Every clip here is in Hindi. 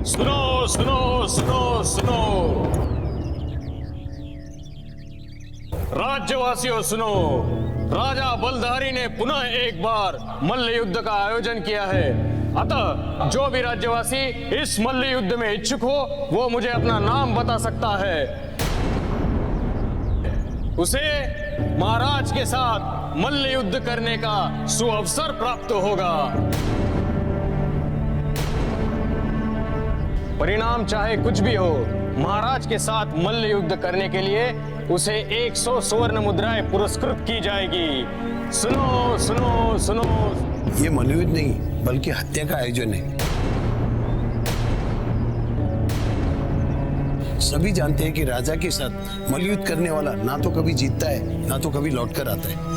सुनो सुनो सुनो सुनो, राज्यवासियों सुनो। राजा बलधारी ने पुनः एक बार मल्ल युद्ध का आयोजन किया है। अतः जो भी राज्यवासी इस मल्ल युद्ध में इच्छुक हो वो मुझे अपना नाम बता सकता है। उसे महाराज के साथ मल्ल युद्ध करने का सुअवसर प्राप्त होगा। परिणाम चाहे कुछ भी हो, महाराज के साथ मल्ल युद्ध करने के लिए उसे 100 स्वर्ण मुद्राएं पुरस्कृत की जाएगी। सुनो सुनो सुनो। ये मल्लयुद्ध नहीं बल्कि हत्या का आयोजन है। सभी जानते हैं कि राजा के साथ मल्लयुद्ध करने वाला ना तो कभी जीतता है ना तो कभी लौट कर आता है।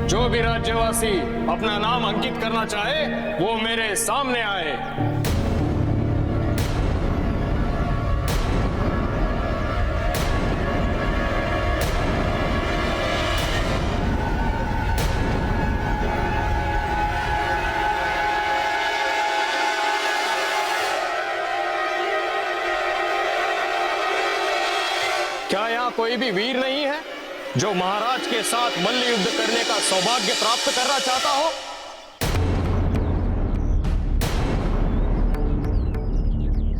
जो भी राज्यवासी अपना नाम अंकित करना चाहे वो मेरे सामने आए। क्या यहाँ कोई भी वीर नहीं है जो महाराज के साथ मल्ल युद्ध करने का सौभाग्य प्राप्त करना चाहता हो?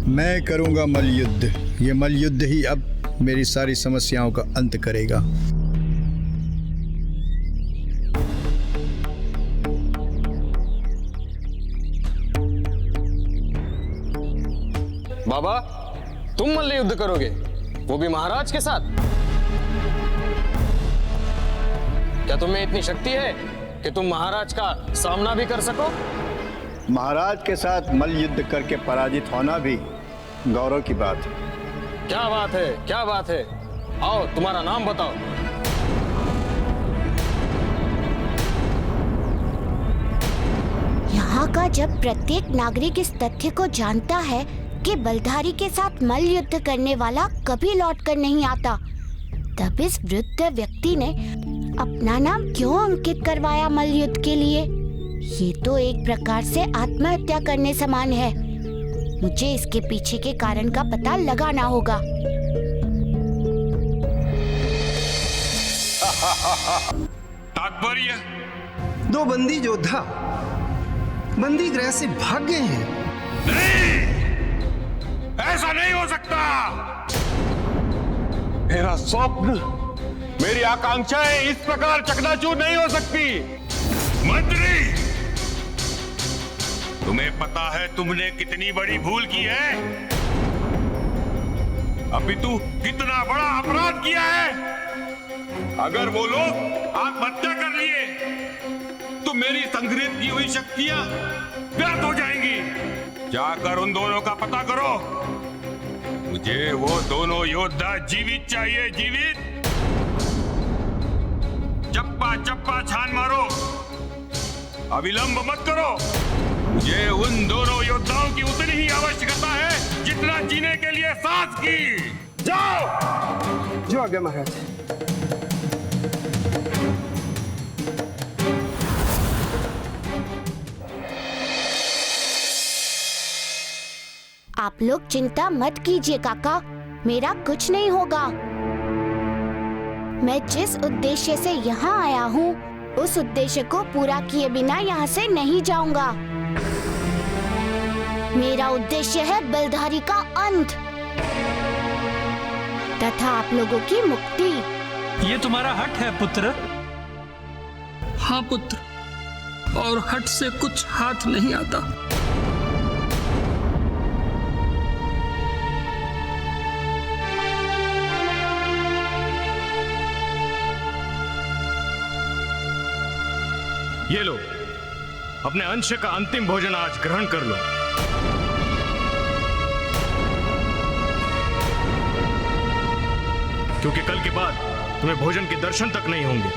मैं करूंगा मल्लयुद्ध। ये मल्लयुद्ध ही अब मेरी सारी समस्याओं का अंत करेगा। बाबा, तुम मल्ल युद्ध करोगे, वो भी महाराज के साथ? क्या तुम्हें इतनी शक्ति है कि तुम महाराज का सामना भी कर सको? महाराज के साथ मल्ल युद्ध करके पराजित होना भी गौरव की बात है। क्या बात है, क्या बात है। आओ, तुम्हारा नाम बताओ। यहाँ का जब प्रत्येक नागरिक इस तथ्य को जानता है कि बलधारी के साथ मल्ल युद्ध करने वाला कभी लौट कर नहीं आता, तब इस वृद्ध व्यक्ति ने अपना नाम क्यों अंकित करवाया मल्ल युद्ध के लिए? ये तो एक प्रकार से आत्महत्या करने समान है। मुझे इसके पीछे के कारण का पता लगाना होगा। तात्पर्य? 2 बंदी योद्धा बंदी गृह से भाग गए हैं। नहीं, ऐसा नहीं हो सकता। मेरा स्वप्न, मेरी आकांक्षाएं इस प्रकार चकनाचूर नहीं हो सकती। मंत्री, तुम्हें पता है तुमने कितनी बड़ी भूल की है? अपितु कितना बड़ा अपराध किया है। अगर वो लोग आत्महत्या कर लिए तो मेरी संग्रहित की हुई शक्तियां व्यर्थ हो जाएंगी। जाकर उन दोनों का पता करो। मुझे वो दोनों योद्धा जीवित चाहिए, जीवित। चप्पा चप्पा छान मारो, अविलंब मत करो। मुझे उन दोनों योद्धाओं की उतनी ही आवश्यकता है जितना जीने के लिए सांस की। जाओ। जो आज्ञा महाराज। आप लोग चिंता मत कीजिए काका, मेरा कुछ नहीं होगा। मैं जिस उद्देश्य से यहाँ आया हूँ उस उद्देश्य को पूरा किए बिना यहाँ से नहीं जाऊंगा। मेरा उद्देश्य है बलधारी का अंत तथा आप लोगों की मुक्ति। ये तुम्हारा हठ है पुत्र? हाँ पुत्र, और हठ से कुछ हाथ नहीं आता। ये लो, अपने अंश का अंतिम भोजन आज ग्रहण कर लो। क्योंकि कल के बाद तुम्हें भोजन के दर्शन तक नहीं होंगे।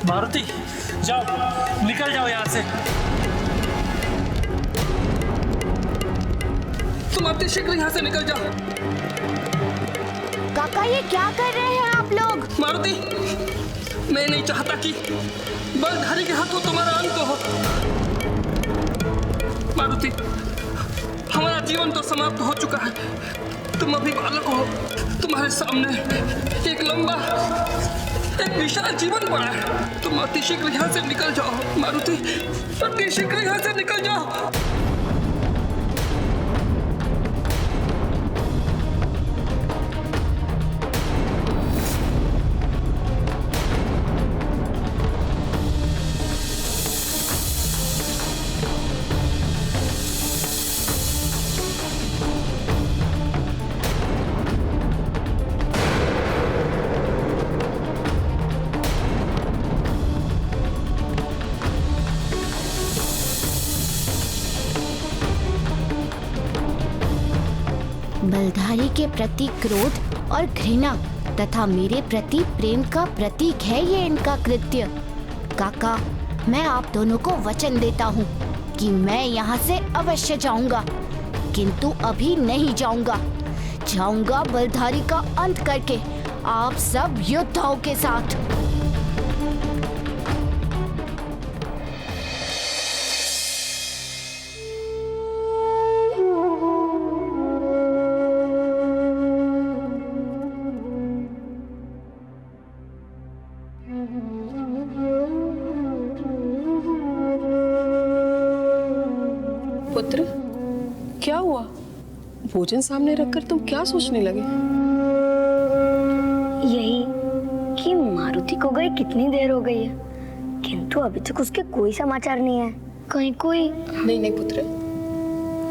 मारुति, जाओ, निकल जाओ यहाँ से। तुम अति शीघ्र यहाँ से निकल जाओ। काका ये क्या कर रहे हैं आप लोग? मारुति, मैं नहीं चाहता कि बलधारी के हाथों तुम्हारा अंत हो। मारुति, हमारा जीवन तो समाप्त हो चुका है। तुम अभी बालक हो, तुम्हारे सामने एक लंबा, एक विशाल जीवन पड़ा है। तुम अति शीघ्र यहाँ से निकल जाओ मारुति, अति शीघ्र यहाँ से निकल जाओ। बलधारी के प्रति क्रोध और घृणा तथा मेरे प्रति प्रेम का प्रतीक है ये इनका कृत्य। काका, मैं आप दोनों को वचन देता हूँ कि मैं यहाँ से अवश्य जाऊंगा, किंतु अभी नहीं जाऊंगा। जाऊंगा बलधारी का अंत करके, आप सब योद्धाओं के साथ। पुत्र, क्या हुआ? भोजन सामने रखकर तुम क्या सोचने लगे? यही कि मारुति को गए कितनी देर हो गई है, किंतु अभी तक उसके कोई समाचार नहीं है। कहीं कोई नहीं पुत्र,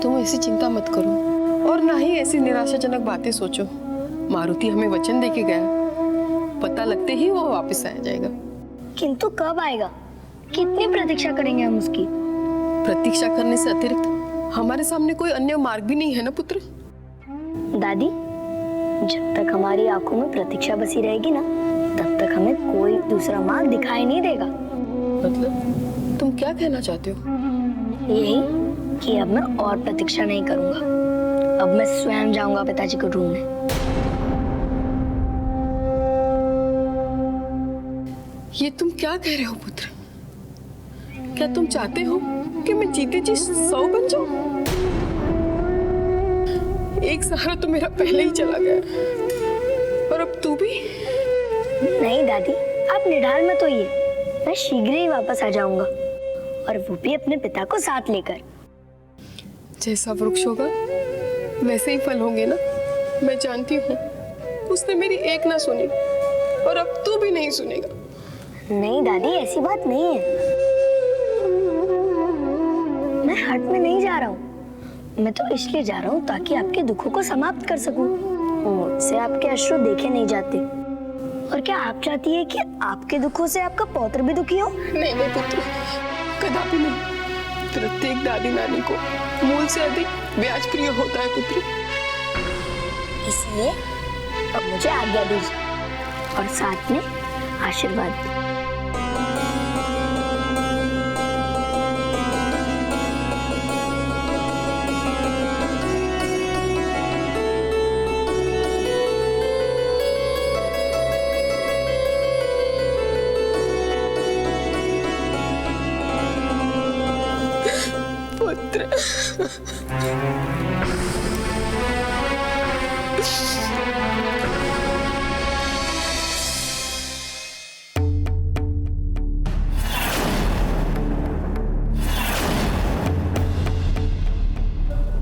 तुम ऐसी चिंता मत करो और ना ही ऐसी निराशाजनक बातें सोचो। मारुति हमें वचन देके गया, पता लगते ही वो वापस आ जाएगा। किंतु कब आएगा? कितनी प्रतीक्षा करेंगे हम उसकी? प्रतीक्षा करने से अतिरिक्त हमारे सामने कोई अन्य मार्ग भी नहीं है ना पुत्र। दादी, जब तक हमारी आंखों में प्रतीक्षा बसी रहेगी ना, तब तक हमें कोई दूसरा मार्ग दिखाई नहीं देगा। मतलब तुम क्या कहना चाहते हो? यही कि अब मैं और प्रतीक्षा नहीं करूंगा। अब मैं स्वयं जाऊंगा पिताजी को ढूंढने। ये तुम क्या कह रहे हो पुत्र? क्या तुम चाहते हो कि मैं जीते जी 100 बन जाऊं? एक सहारा तो मेरा पहले ही चला गया, और अब तू भी? नहीं दादी, आप निढाल मत होइए। मैं शीघ्र ही वापस आ जाऊंगा, और वो भी अपने पिता को साथ लेकर। जैसा वृक्ष होगा वैसे ही फल होंगे ना। मैं जानती हूँ उसने मेरी एक ना सुनी, और अब तू भी नहीं सुनेगा। नहीं दादी, ऐसी बात नहीं है। मैं हट में नहीं जा रहा हूँ। मैं तो इसलिए जा रहा हूँ ताकि आपके दुखों को समाप्त कर सकूं। मुझसे आपके अश्रु देखे नहीं जाते। और क्या आप चाहती है कि आपके दुखों से आपका पौत्र भी दुखी हो? नहीं पुत्र, कदापि नहीं। प्रत्येक दादी नानी को मूल से अधिक ब्याज प्रिय होता है पुत्र। इसलिए अब मुझे आज्ञा दीजिए और साथ में आशीर्वाद।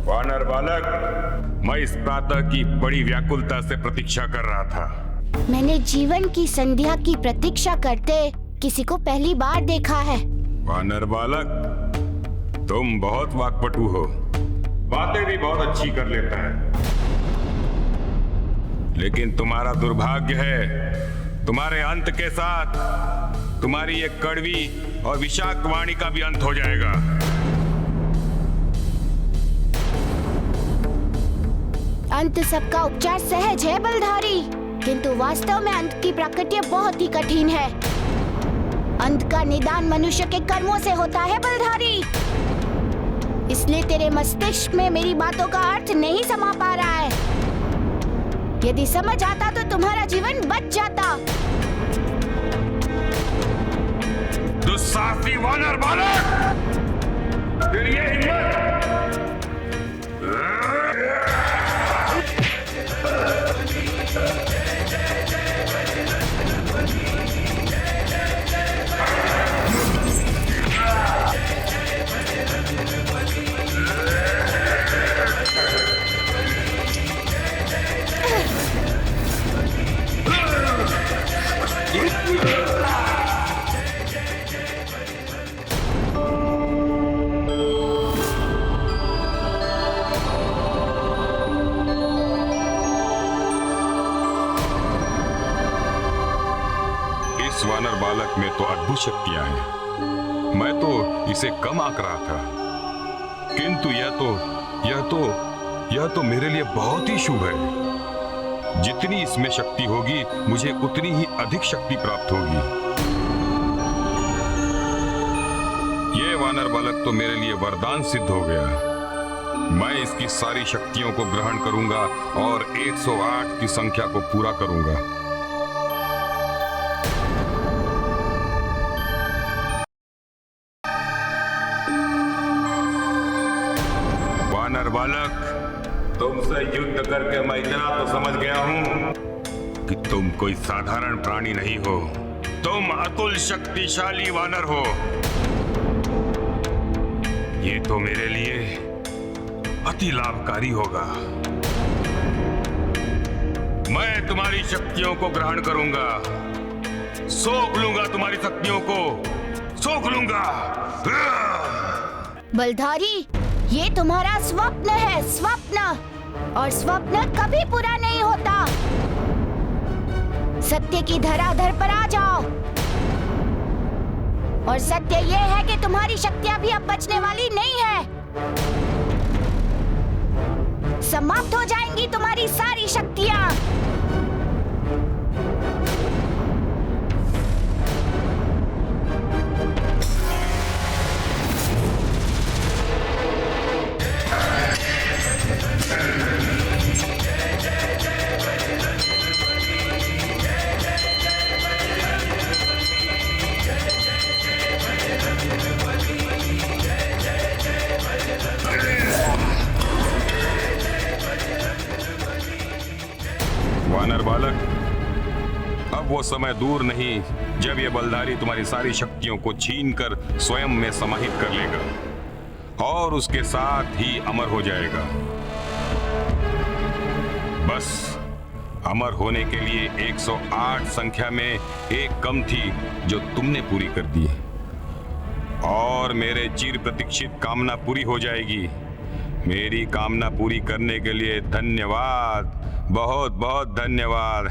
वानर बालक, मैं इस प्रातः की बड़ी व्याकुलता से प्रतीक्षा कर रहा था। मैंने जीवन की संध्या की प्रतीक्षा करते किसी को पहली बार देखा है। वानर बालक, तुम बहुत वाक्पटु हो, बातें भी बहुत अच्छी कर लेता है, लेकिन तुम्हारा दुर्भाग्य है तुम्हारे अंत के साथ तुम्हारी एक कड़वी और विषाक्त वाणी का भी अंत हो जाएगा। अंत सबका उपचार सहज है बलधारी, किंतु वास्तव में अंत की प्राकट्य बहुत ही कठिन है। अंत का निदान मनुष्य के कर्मों से होता है बलधारी। इसलिए तेरे मस्तिष्क में मेरी बातों का अर्थ नहीं समा पा रहा है। यदि समझ आता तो तुम्हारा जीवन बच जाता। दुस्साहसी वानर बालक, तेरी ये हिम्मत! इस वानर बालक में तो अद्भुत शक्तियां हैं। मैं तो इसे कम आंक रहा था, किंतु यह तो मेरे लिए बहुत ही शुभ है। जितनी इसमें शक्ति होगी मुझे उतनी ही अधिक शक्ति प्राप्त होगी। यह वानर बालक तो मेरे लिए वरदान सिद्ध हो गया। मैं इसकी सारी शक्तियों को ग्रहण करूंगा और 108 की संख्या को पूरा करूंगा। वानर बालक, तुमसे युद्ध करके मैं इतना तो समझ गया हूं कि तुम कोई साधारण प्राणी नहीं हो। तुम अतुल शक्तिशाली वानर हो। ये तो मेरे लिए अति लाभकारी होगा। मैं तुम्हारी शक्तियों को ग्रहण करूंगा, सोख लूंगा तुम्हारी शक्तियों को, सोख लूंगा। बलधारी, ये तुम्हारा स्वप्न है, स्वप्न, और स्वप्न कभी पूरा नहीं होता। सत्य की धरातल पर आ जाओ। और सत्य ये है कि तुम्हारी शक्तियां भी अब बचने वाली नहीं है। समाप्त हो जाएंगी तुम्हारी सारी शक्तियां। वानर बालक, अब वो समय दूर नहीं जब ये बलधारी तुम्हारी सारी शक्तियों को छीनकर स्वयं में समाहित कर लेगा और उसके साथ ही अमर हो जाएगा। बस अमर होने के लिए 108 संख्या में एक कम थी जो तुमने पूरी कर दी, और मेरे चिर प्रतीक्षित कामना पूरी हो जाएगी। मेरी कामना पूरी करने के लिए धन्यवाद, बहुत बहुत धन्यवाद।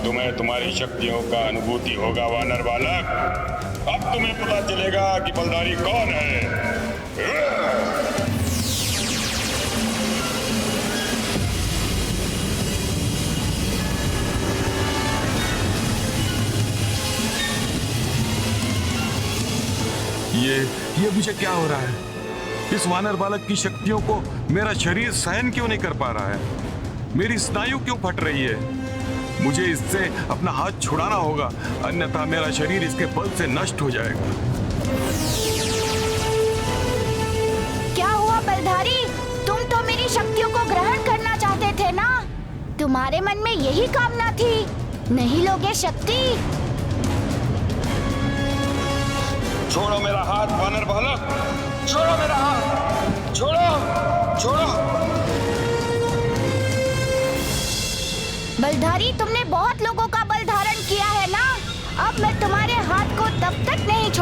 तुम्हें तुम्हारी शक्तियों का अनुभूति होगा वानर बालक। अब तुम्हें पता चलेगा कि बलधारी कौन है। ये मुझे क्या हो रहा है? इस वानर बालक की शक्तियों को मेरा शरीर सहन क्यों नहीं कर पा रहा है? मेरी स्नायु क्यों फट रही है? मुझे इससे अपना हाथ छुड़ाना होगा, अन्यथा मेरा शरीर इसके बल से नष्ट हो जाएगा। क्या हुआ बलधारी? तुम तो मेरी शक्तियों को ग्रहण करना चाहते थे ना? तुम्हारे मन में यही कामना थी, नहीं लोगे शक्ति? छोड़ो मेरा हाथ वानर बालक, छोड़ो मेरा हाथ, छोड़ो, छोड़ो। बलधारी, तुमने बहुत लोगों का बल धारण किया है ना? अब मैं तुम्हारे हाथ को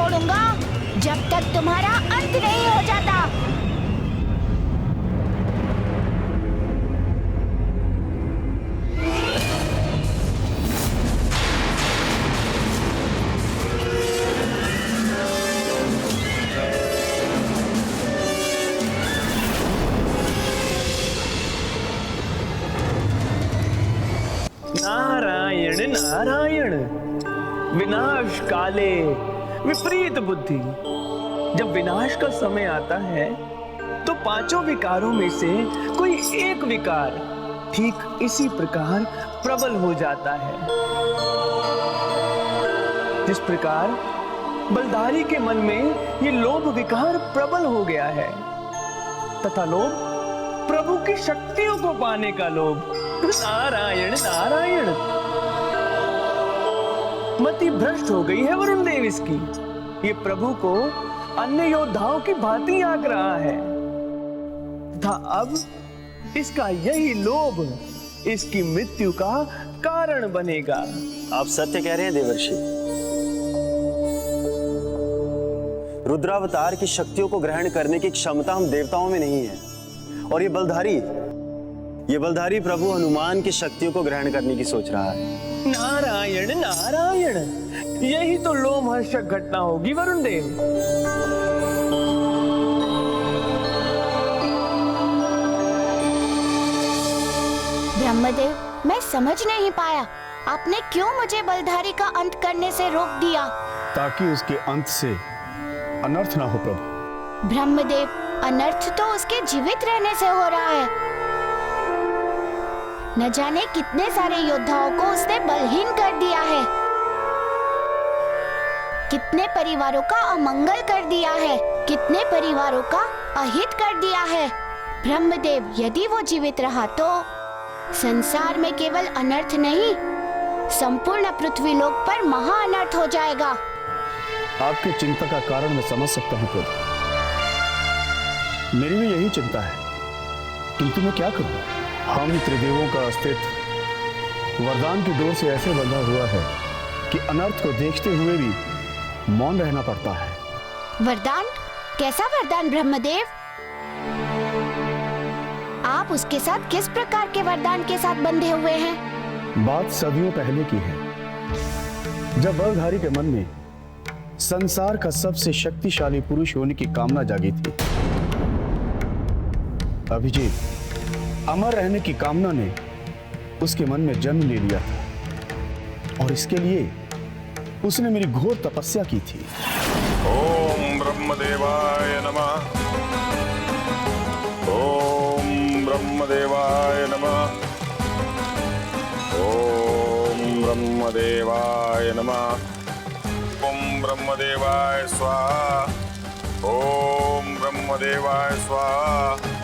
छोड़ूंगा जब तक तुम्हारा अंत नहीं हो जाता। नारायण नारायण, विनाश काले विपरीत बुद्धि। जब विनाश का समय आता है तो पांचों विकारों में से कोई एक विकार ठीक इसी प्रकार प्रबल हो जाता है। जिस प्रकार बलधारी के मन में ये लोभ विकार प्रबल हो गया है, तथा लोभ प्रभु की शक्तियों को पाने का लोभ। नारायण नारायण, मति भ्रष्ट हो गई है वरुण देव इसकी। ये प्रभु को अन्य योद्धाओं की भांति आंक रहा है तथा अब इसका यही लोभ इसकी मृत्यु का कारण बनेगा। आप सत्य कह रहे हैं देवर्षि। रुद्रावतार की शक्तियों को ग्रहण करने की क्षमता हम देवताओं में नहीं है, और ये बलधारी प्रभु हनुमान की शक्तियों को ग्रहण करने की सोच रहा है। नारायण नारायण, यही तो लोमहर्षक घटना होगी वरुण देव। ब्रह्मदेव, मैं समझ नहीं पाया आपने क्यों मुझे बलधारी का अंत करने से रोक दिया। ताकि उसके अंत से अनर्थ ना हो प्रभु। ब्रह्मदेव, अनर्थ तो उसके जीवित रहने से हो रहा है। न जाने कितने सारे योद्धाओं को उसने बलहीन कर दिया है, कितने परिवारों का अमंगल कर दिया है, कितने परिवारों का अहित कर दिया है। ब्रह्मदेव, यदि वो जीवित रहा तो संसार में केवल अनर्थ नहीं, संपूर्ण पृथ्वी लोक पर महा अनर्थ हो जाएगा। आपकी चिंता का कारण मैं समझ सकता हूँ प्रभु, मेरी भी यही चिंता है, किंतु मैं क्या करूं? हम त्रिदेवों का अस्तित्व वरदान की डोर से ऐसे बंधा हुआ है कि अनर्थ को देखते हुए भी मौन रहना पड़ता है। वरदान? कैसा वरदान ब्रह्मदेव? आप उसके साथ किस प्रकार के वरदान के साथ बंधे हुए हैं? बात सदियों पहले की है, जब बलधारी के मन में संसार का सबसे शक्तिशाली पुरुष होने की कामना जागी थी। अभिजीत, अमर रहने की कामना ने उसके मन में जन्म ले लिया था, और इसके लिए उसने मेरी घोर तपस्या की थी। ओम ब्रह्मदेवाय नमः। ओम ब्रह्मदेवाय नमः। ओम ब्रह्मदेवाय नमः। ओम ब्रह्मदेवाय स्वाहा। ओम ब्रह्मदेवाय स्वाहा।